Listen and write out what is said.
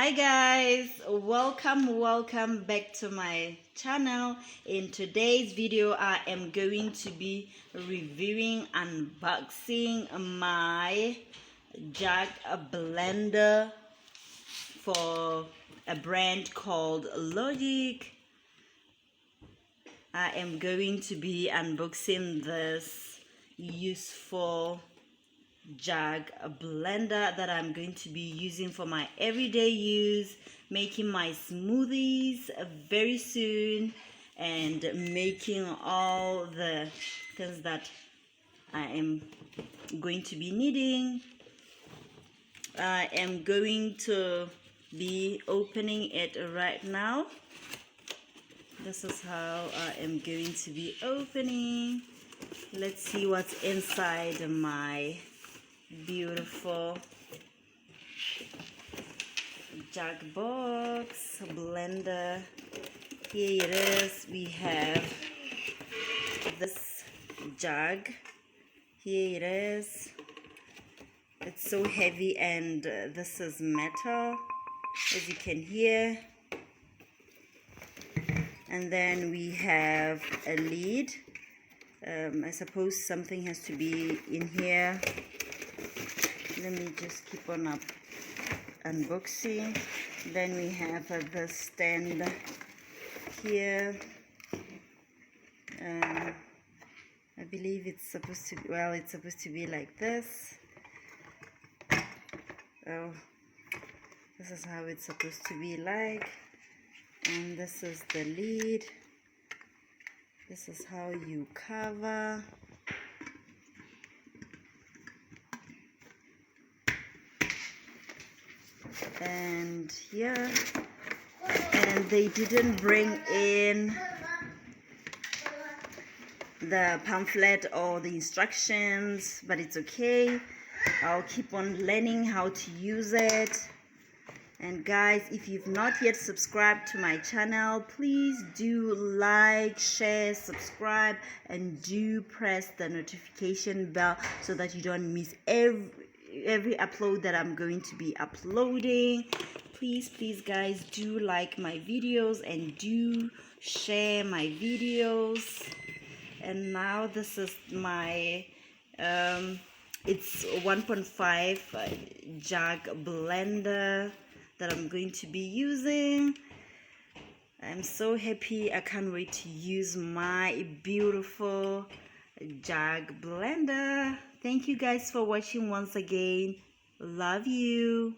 Hi guys, welcome back to my channel. In today's video I am going to be reviewing, unboxing my jug blender for a brand called Logic. I am going to be unboxing this useful jug blender that I'm going to be using for my everyday use, making my smoothies very soon and making all the things that I am going to be needing. I am going to be opening it right now. This is how I am going to be opening. Let's see what's inside my beautiful jug box blender. Here it is. We have this jug. Here it is. It's so heavy, and this is metal, as you can hear. And then we have a lid. I suppose something has to be in here. Let me just keep on unboxing. Then we have the stand here. I believe it's supposed to be, well, it's supposed to be like this. Oh, this is how it's supposed to be like. And this is the lid. This is how you cover. And yeah, and they didn't bring in the pamphlet or the instructions, but it's okay. I'll keep on learning how to use it. And guys, if you've not yet subscribed to my channel, please do like, share, subscribe, and do press the notification bell so that you don't miss every upload that I'm going to be uploading. Please guys, do like my videos and do share my videos. And now this is my it's 1.5 jug blender that I'm going to be using. I'm so happy. I can't wait to use my beautiful jug blender. Thank you guys for watching once again. Love you.